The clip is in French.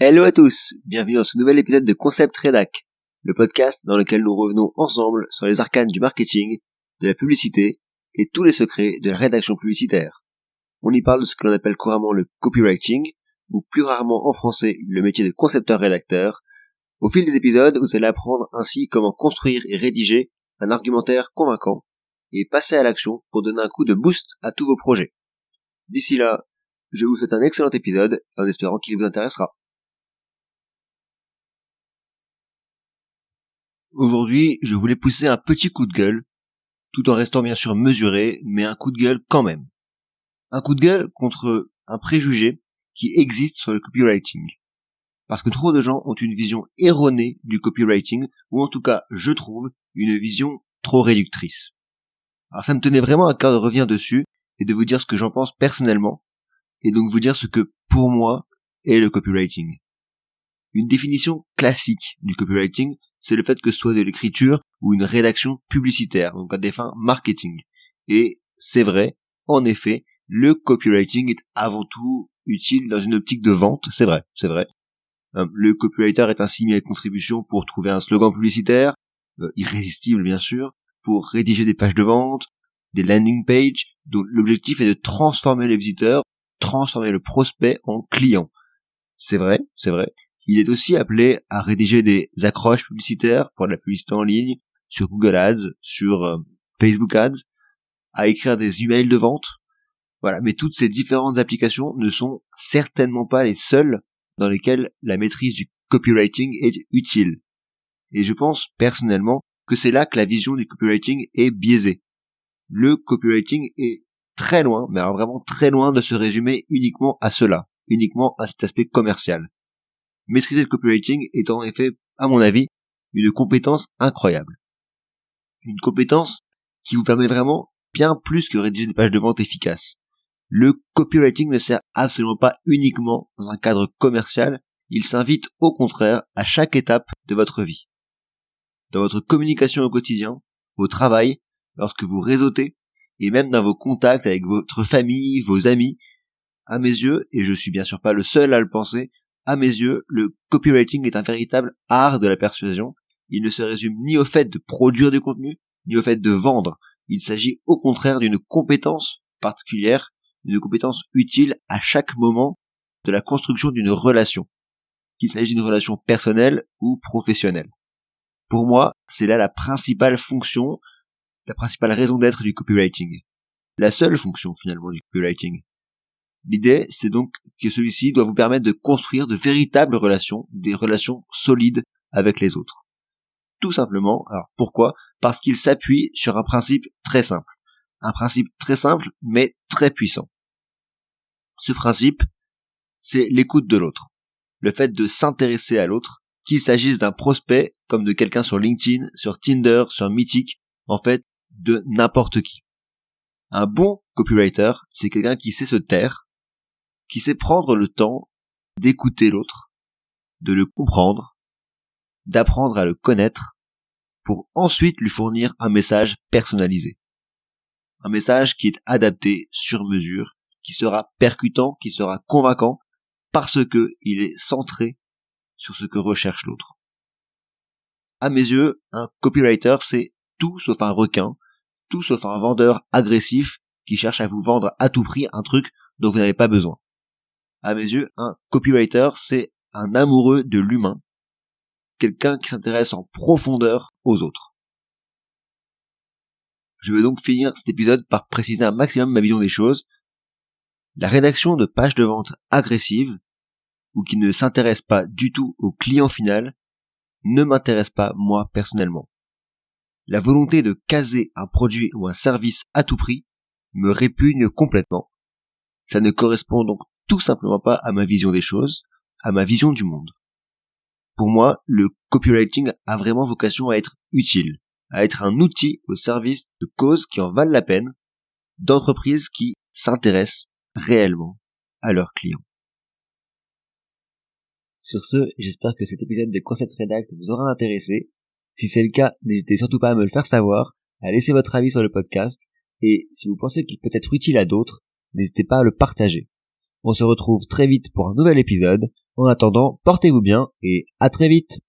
Hello à tous, bienvenue dans ce nouvel épisode de Concept Redac, le podcast dans lequel nous revenons ensemble sur les arcanes du marketing, de la publicité et tous les secrets de la rédaction publicitaire. On y parle de ce que l'on appelle couramment le copywriting, ou plus rarement en français le métier de concepteur-rédacteur. Au fil des épisodes, vous allez apprendre ainsi comment construire et rédiger un argumentaire convaincant et passer à l'action pour donner un coup de boost à tous vos projets. D'ici là, je vous souhaite un excellent épisode en espérant qu'il vous intéressera. Aujourd'hui, je voulais pousser un petit coup de gueule, tout en restant bien sûr mesuré, mais un coup de gueule quand même. Un coup de gueule contre un préjugé qui existe sur le copywriting. Parce que trop de gens ont une vision erronée du copywriting, ou en tout cas, je trouve, une vision trop réductrice. Alors ça me tenait vraiment à cœur de revenir dessus, et de vous dire ce que j'en pense personnellement, et donc vous dire ce que, pour moi, est le copywriting. Une définition classique du copywriting, c'est le fait que ce soit de l'écriture ou une rédaction publicitaire, donc à des fins marketing. Et c'est vrai, en effet, le copywriting est avant tout utile dans une optique de vente, c'est vrai. Le copywriter est ainsi mis à contribution pour trouver un slogan publicitaire, irrésistible bien sûr, pour rédiger des pages de vente, des landing pages, dont l'objectif est de transformer les visiteurs, transformer le prospect en client. C'est vrai. Il est aussi appelé à rédiger des accroches publicitaires pour de la publicité en ligne, sur Google Ads, sur Facebook Ads, à écrire des emails de vente. Voilà, mais toutes ces différentes applications ne sont certainement pas les seules dans lesquelles la maîtrise du copywriting est utile. Et je pense personnellement que c'est là que la vision du copywriting est biaisée. Le copywriting est très loin, mais alors vraiment très loin de se résumer uniquement à cela, uniquement à cet aspect commercial. Maîtriser le copywriting est en effet, à mon avis, une compétence incroyable. Une compétence qui vous permet vraiment bien plus que rédiger des pages de vente efficaces. Le copywriting ne sert absolument pas uniquement dans un cadre commercial, il s'invite au contraire à chaque étape de votre vie. Dans votre communication au quotidien, au travail, lorsque vous réseautez, et même dans vos contacts avec votre famille, vos amis, à mes yeux, et je suis bien sûr pas le seul à le penser, à mes yeux, le copywriting est un véritable art de la persuasion. Il ne se résume ni au fait de produire du contenu, ni au fait de vendre. Il s'agit au contraire d'une compétence particulière, d'une compétence utile à chaque moment de la construction d'une relation, qu'il s'agisse d'une relation personnelle ou professionnelle. Pour moi, c'est là la principale fonction, la principale raison d'être du copywriting. La seule fonction finalement du copywriting. L'idée, c'est donc que celui-ci doit vous permettre de construire de véritables relations, des relations solides avec les autres. Tout simplement, alors pourquoi ? Parce qu'il s'appuie sur un principe très simple. Un principe très simple, mais très puissant. Ce principe, c'est l'écoute de l'autre. Le fait de s'intéresser à l'autre, qu'il s'agisse d'un prospect, comme de quelqu'un sur LinkedIn, sur Tinder, sur Mythic, en fait, de n'importe qui. Un bon copywriter, c'est quelqu'un qui sait se taire, qui sait prendre le temps d'écouter l'autre, de le comprendre, d'apprendre à le connaître, pour ensuite lui fournir un message personnalisé. Un message qui est adapté sur mesure, qui sera percutant, qui sera convaincant, parce que il est centré sur ce que recherche l'autre. À mes yeux, un copywriter, c'est tout sauf un requin, tout sauf un vendeur agressif qui cherche à vous vendre à tout prix un truc dont vous n'avez pas besoin. À mes yeux, un copywriter, c'est un amoureux de l'humain, quelqu'un qui s'intéresse en profondeur aux autres. Je veux donc finir cet épisode par préciser un maximum ma vision des choses. La rédaction de pages de vente agressives, ou qui ne s'intéresse pas du tout au client final, ne m'intéresse pas moi personnellement. La volonté de caser un produit ou un service à tout prix me répugne complètement. Ça ne correspond donc tout simplement pas à ma vision des choses, à ma vision du monde. Pour moi, le copywriting a vraiment vocation à être utile, à être un outil au service de causes qui en valent la peine, d'entreprises qui s'intéressent réellement à leurs clients. Sur ce, j'espère que cet épisode de Concept Redact vous aura intéressé. Si c'est le cas, n'hésitez surtout pas à me le faire savoir, à laisser votre avis sur le podcast, et si vous pensez qu'il peut être utile à d'autres, n'hésitez pas à le partager. On se retrouve très vite pour un nouvel épisode. En attendant, portez-vous bien et à très vite.